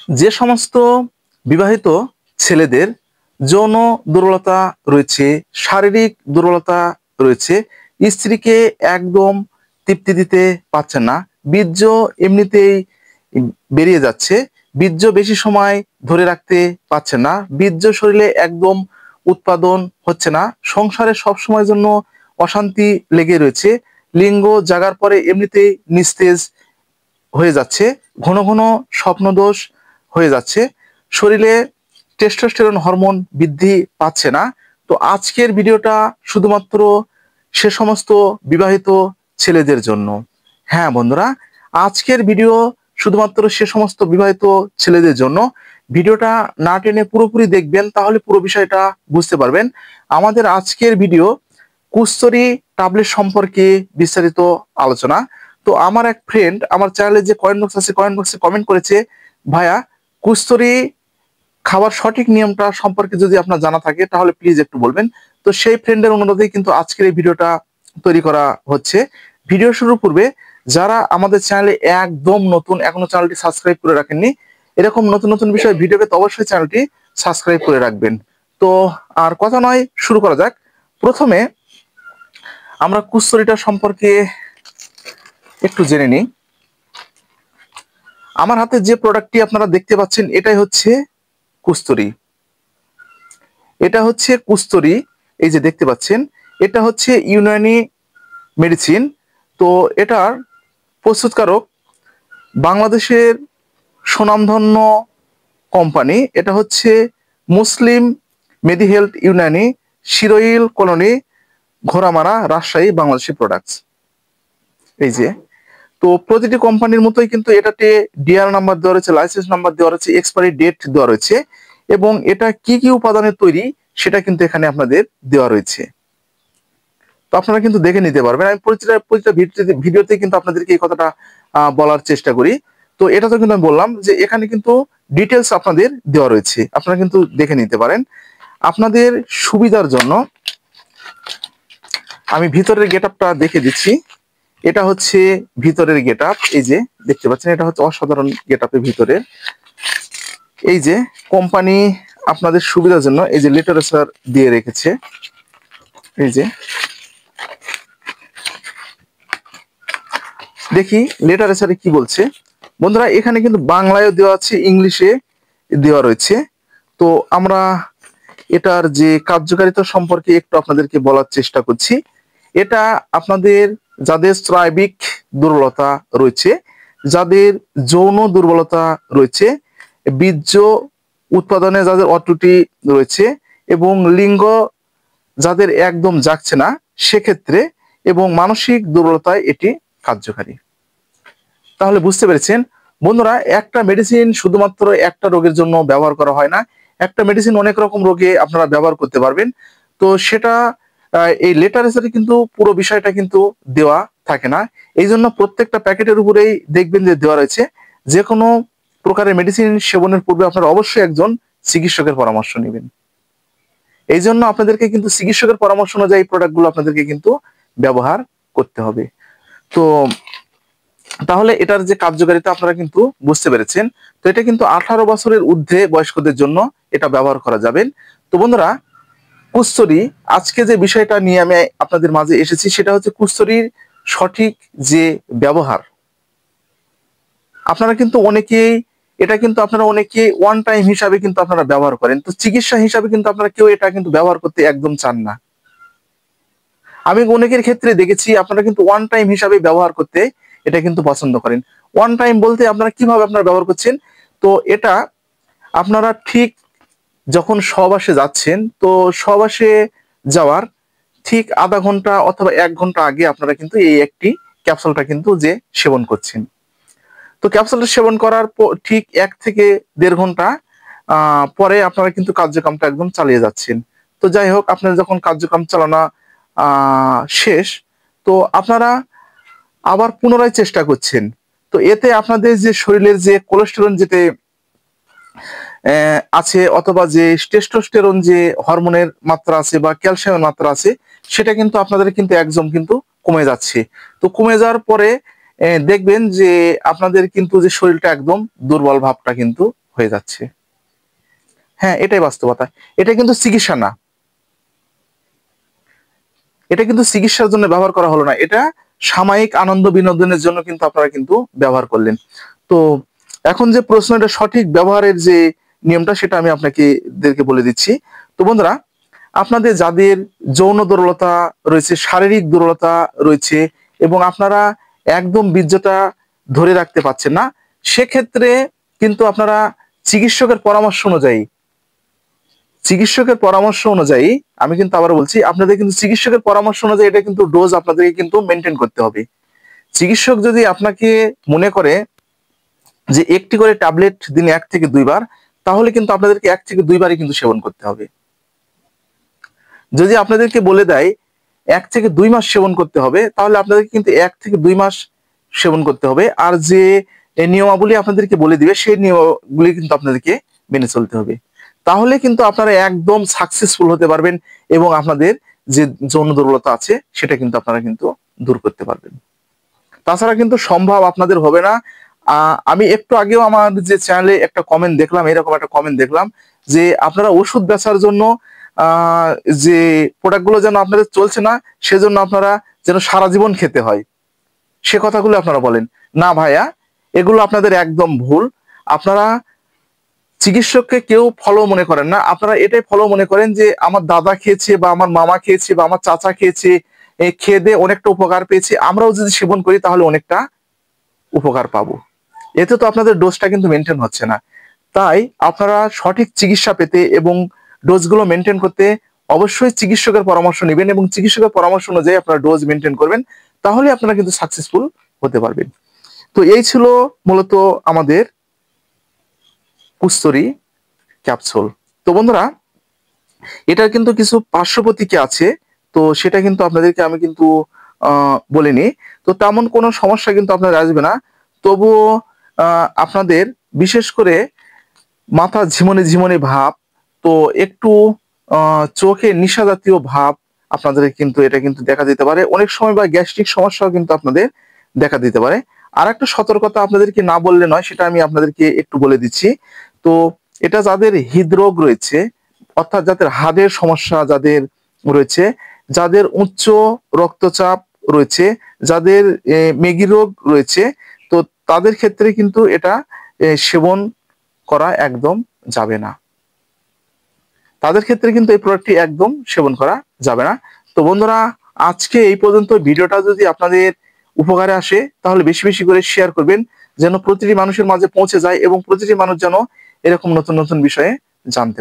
যে সমস্ত বিবাহিত ছেলেদের যৌন দুর্বলতা রয়েছে, শারীরিক দুর্বলতা রয়েছে, স্ত্রীকে একদম তৃপ্তি দিতে পারছেন না, বীর্য এমনিতেই বেরিয়ে যাচ্ছে, বীর্য বেশি সময় ধরে রাখতে পারছেন না, বীর্য শরীরে একদম উৎপাদন হচ্ছে না, সংসারে সব সময়ের জন্য অশান্তি লেগে রয়েছে, লিঙ্গ জাগার পরে এমনিতেই নিস্তেজ হয়ে যাচ্ছে, ঘন ঘন স্বপ্নদোষ হয়ে যাচ্ছে, শরীরে টেস্টোস্টেরন হরমোন বৃদ্ধি পাচ্ছে না। তো আজকের ভিডিওটা শুধুমাত্র সে সমস্ত বিবাহিত ছেলেদের জন্য। হ্যাঁ বন্ধুরা, আজকের ভিডিও শুধুমাত্র সে সমস্ত বিবাহিত ছেলেদের জন্য। ভিডিওটা না টেনে পুরোপুরি দেখবেন, তাহলে পুরো বিষয়টা বুঝতে পারবেন। আমাদের আজকের ভিডিও কুষ্ঠরী ট্যাবলেট সম্পর্কে বিস্তারিত আলোচনা। তো আমার এক ফ্রেন্ড আমার চ্যানেলে যে কমেন্ট বক্স আছে, কমেন্ট বক্সে কমেন্ট করেছে, ভাইয়া কুষ্ঠরী খাবার সঠিক নিয়মটা সম্পর্কে যদি আপনার জানা থাকে তাহলে প্লিজ একটু বলবেন। তো সেই ফ্রেন্ডের অনুরোধেই কিন্তু আজকের এই ভিডিওটা তৈরি করা হচ্ছে। ভিডিও শুরুর পূর্বে যারা আমাদের চ্যানেলে একদম নতুন, এখনো চ্যানেলটি সাবস্ক্রাইব করে রাখেননি, এরকম নতুন নতুন বিষয় ভিডিও পেতে অবশ্যই চ্যানেলটি সাবস্ক্রাইব করে রাখবেন। তো আর কথা নয়, শুরু করা যাক। প্রথমে আমরা কুষ্ঠরীটা সম্পর্কে একটু জেনে নিই। আমার হাতে যে প্রোডাক্টটি আপনারা দেখতে পাচ্ছেন এটাই হচ্ছে কুষ্ঠরী। এটা হচ্ছে কুষ্ঠরী, এই যে দেখতে পাচ্ছেন, এটা হচ্ছে ইউনানি মেডিসিন। তো এটার প্রস্তুতকারক বাংলাদেশের সুনামধন্য কোম্পানি, এটা হচ্ছে মুসলিম মেডিহেলথ ইউনানি, শিরোইল কলোনি, ঘোড়ামারা, রাজশাহী, বাংলাদেশি প্রোডাক্টস। এই যে, তো প্রতিটি কোম্পানির মতোই কিন্তু এটাতে ডিআর নাম্বার দেওয়া রয়েছে, লাইসেন্স নাম্বার দেওয়া রয়েছে, এক্সপায়ারি ডেট দেওয়া রয়েছে, এবং এটা কি কি উপাদানের তৈরি সেটা কিন্তু এখানে আপনাদের দেওয়া রয়েছে। তো আপনারা কিন্তু দেখে নিতে পারবেন। আমি প্রতিটা ভিডিওতে কিন্তু আপনাদেরকে এই কথাটা বলার চেষ্টা করি। তো এটা তো কিন্তু আমি বললাম যে এখানে কিন্তু ডিটেলস আপনাদের দেওয়া রয়েছে, আপনারা কিন্তু দেখে নিতে পারেন। আপনাদের সুবিধার জন্য আমি ভিতরের গেটআপটা দেখে দিচ্ছি। এটা হচ্ছে ভিতরের গেটআপ, এই যে দেখতে পাচ্ছেন, এটা হচ্ছে অসাধারণ গেটআপের ভিতরে। এই যে কোম্পানি আপনাদের সুবিধার জন্য এই যে লিটারেচার দিয়ে রেখেছে, এই যে দেখি লিটারেচারে কি বলছে। বন্ধুরা, এখানে কিন্তু বাংলায়ও দেওয়া আছে, ইংলিশে দেওয়া রয়েছে। তো আমরা এটার যে কার্যকারিতা সম্পর্কে একটু আপনাদেরকে বলার চেষ্টা করছি। এটা আপনাদের যাদের স্নায়বিক দুর্বলতা রয়েছে, যাদের যৌন দুর্বলতা রয়েছে, বীর্য উৎপাদনে যাদের অত্রুটি রয়েছে, এবং লিঙ্গ যাদের একদম জাগছে না সেক্ষেত্রে, এবং মানসিক দুর্বলতায় এটি কার্যকারী। তাহলে বুঝতে পেরেছেন বন্ধুরা, একটা মেডিসিন শুধুমাত্র একটা রোগের জন্য ব্যবহার করা হয় না, একটা মেডিসিন অনেক রকম রোগে আপনারা ব্যবহার করতে পারবেন। তো সেটা এই লিটারেচারে কিন্তু পুরো বিষয়টা কিন্তু দেওয়া থাকে না। এই জন্য প্রত্যেকটা প্যাকেটের উপরেই দেখবেন যে দেওয়া রয়েছে যে কোনো প্রকারের মেডিসিন সেবনের পূর্বে আপনারা অবশ্যই একজন চিকিৎসকের পরামর্শ নেবেন। এই জন্য আপনাদেরকে কিন্তু চিকিৎসকের পরামর্শ অনুযায়ী প্রোডাক্টগুলো আপনাদেরকে কিন্তু ব্যবহার করতে হবে। তো তাহলে এটার যে কার্যকারিতা আপনারা কিন্তু বুঝতে পেরেছেন। তো এটা কিন্তু 18 বছরের ঊর্ধ্বে বয়স্কদের জন্য এটা ব্যবহার করা যাবেন। তো বন্ধুরা, কুষ্ঠরী, আজকে যে বিষয়টা নিয়ে আমি আপনাদের মাঝে এসেছি সেটা হচ্ছে কুষ্ঠরীর সঠিক যে ব্যবহার। আপনারা কিন্তু অনেকেই এটা কিন্তু আপনারা অনেকেই ওয়ান টাইম হিসাবে কিন্তু আপনারা ব্যবহার করেন, তো চিকিৎসা হিসাবে কিন্তু আপনারা কেউ এটা কিন্তু ব্যবহার করতে একদম চান না। আমি অনেকের ক্ষেত্রে দেখেছি আপনারা কিন্তু ওয়ান টাইম হিসাবে ব্যবহার করতে এটা কিন্তু পছন্দ করেন। ওয়ান টাইম বলতে আপনারা কিভাবে আপনারা ব্যবহার করছেন, তো এটা আপনারা ঠিক যখন সহবাসে যাচ্ছেন, তো সহবাসে যাওয়ার ঠিক আধা ঘন্টা অথবা 1 ঘন্টা আগে আপনারা কিন্তু এই একটি ক্যাপসুলটা কিন্তু যে সেবন করছেন। তো ক্যাপসুলটা সেবন করার ঠিক 1 থেকে 1.5 ঘন্টা পরে আপনারা কিন্তু কার্যক্রমটা একদম চালিয়ে যাচ্ছেন। তো যাই হোক, আপনারা যখন কার্যক্রম চালানো শেষ, তো আপনারা আবার পুনরায় চেষ্টা করছেন। তো এতে আপনাদের যে শরীরের যে কোলেস্টেরল যেতে আছে, অথবা যে টেস্টোস্টেরন যে হরমোনের মাত্রা আছে বা ক্যালসিয়ামের মাত্রা আছে, সেটা কিন্তু আপনাদের কিন্তু একদম কিন্তু কমে যাচ্ছে। তো কমে যাওয়ার পরে দেখবেন যে আপনাদের কিন্তু যে শরীরটা একদম দুর্বল ভাবটা কিন্তু হয়ে যাচ্ছে। হ্যাঁ, এটাই বাস্তবতা। এটা কিন্তু চিকিৎসা না, এটা কিন্তু চিকিৎসার জন্য ব্যবহার করা হলো না, এটা সাময়িক আনন্দ বিনোদনের জন্য কিন্তু আপনারা কিন্তু ব্যবহার করলেন। তো এখন যে প্রশ্নটা সঠিক ব্যবহারের যে নিয়মটা সেটা আমি আপনাদেরকে বলে দিচ্ছি। তো বন্ধুরা, আপনাদের যাদের যৌন দুর্বলতা রয়েছে, শারীরিক দুর্বলতা রয়েছে এবং আপনারা একদম বীর্যটা ধরে রাখতে পারছেন না, সেক্ষেত্রে কিন্তু আপনারা চিকিৎসকের পরামর্শ অনুযায়ী আমি কিন্তু আবার বলছি, আপনাদের কিন্তু চিকিৎসকের পরামর্শ অনুযায়ী এটা কিন্তু ডোজ আপনাদেরকে কিন্তু মেনটেন করতে হবে। চিকিৎসক যদি আপনাকে মনে করে যে একটি করে ট্যাবলেট দিনে 1 থেকে 2 বার, তাহলে কিন্তু আপনাদেরকে 1 থেকে 2 বারই কিন্তু সেবন করতে হবে। যদি আপনাদেরকে বলে দেয় 1 থেকে 2 মাস সেবন করতে হবে, তাহলে আপনাদেরকে কিন্তু 1 থেকে 2 মাস সেবন করতে হবে। আর যে নিয়মাবলী আপনাদেরকে বলে দিবে সেই নিয়মগুলি কিন্তু আপনাদেরকে মেনে চলতে হবে। তাহলে কিন্তু আপনারা একদম সাকসেসফুল হতে পারবেন এবং আপনাদের যে যৌন দুর্বলতা আছে সেটা কিন্তু আপনারা কিন্তু দূর করতে পারবেন। তাছাড়া কিন্তু সম্ভব আপনাদের হবে না। আমি একটু আগেও আমার যে চ্যানেলে একটা কমেন্ট দেখলাম, এরকম একটা কমেন্ট দেখলাম যে আপনারা ওষুধ বেচার জন্য যে প্রোডাক্টগুলো যেন আপনাদের চলছে না, সেজন্য আপনারা যেন সারা জীবন খেতে হয়, সে কথাগুলো আপনারা বলেন। না ভাইয়া, এগুলো আপনাদের একদম ভুল। আপনারা চিকিৎসককে কেউ ফলো মনে করেন না, আপনারা এটাই ফলো মনে করেন যে আমার দাদা খেয়েছে বা আমার মামা খেয়েছে বা আমার চাচা খেয়েছে, খেয়ে দিয়ে অনেকটা উপকার পেয়েছে, আমরাও যদি সেবন করি তাহলে অনেকটা উপকার পাবো। এতে তো আপনাদের ডোজটা কিন্তু মেনটেন হচ্ছে না। তাই আপনারা সঠিক চিকিৎসা পেতে এবং ডোজগুলো মেনটেন করতে অবশ্যই চিকিৎসকের পরামর্শ নেবেন এবং চিকিৎসকের পরামর্শ অনুযায়ী আপনারা ডোজ মেনটেন করবেন, তাহলে আপনারা কিন্তু সাকসেসফুল হতে পারবেন। তো এই ছিল মূলত আমাদের কুস্তরী ক্যাপসুল। তো বন্ধুরা, এটার কিন্তু কিছু পার্শ্ব প্রতিক্রিয়া আছে, তো সেটা কিন্তু আপনাদেরকে আমি কিন্তু বলিনি। তো তেমন কোনো সমস্যা কিন্তু আপনার আসবে না। তবুও আপনাদের বিশেষ করে মাথা ঝিমনি ঝিমনি ভাব, তো একটু চোখে নেশা জাতীয় ভাব আপনাদের কিন্তু এটা কিন্তু দেখা দিতে পারে। অনেক সময় বা গ্যাস্ট্রিক সমস্যাও কিন্তু আপনাদের দেখা দিতে পারে। আর একটা সতর্কতা আপনাদেরকে না বললে নয়, সেটা আমি আপনাদেরকে একটু বলে দিচ্ছি। তো এটা যাদের হৃদরোগ রয়েছে, অর্থাৎ যাদের হার্টের সমস্যা যাদের রয়েছে, যাদের উচ্চ রক্তচাপ রয়েছে, যাদের মেগি রোগ রয়েছে, তো তাদের ক্ষেত্রে কিন্তু এটা সেবন করা একদম যাবে না। তাদের ক্ষেত্রে কিন্তু এই প্রোডাক্টটি একদম সেবন করা যাবে না। তো বন্ধুরা, আজকে এই পর্যন্ত। ভিডিওটা যদি আপনাদের উপকারে আসে তাহলে বেশি বেশি করে শেয়ার করবেন, যেন প্রতিটি মানুষের মাঝে পৌঁছে যায় এবং প্রতিটি মানুষ যেন এরকম নতুন নতুন বিষয়ে জানতে পারে।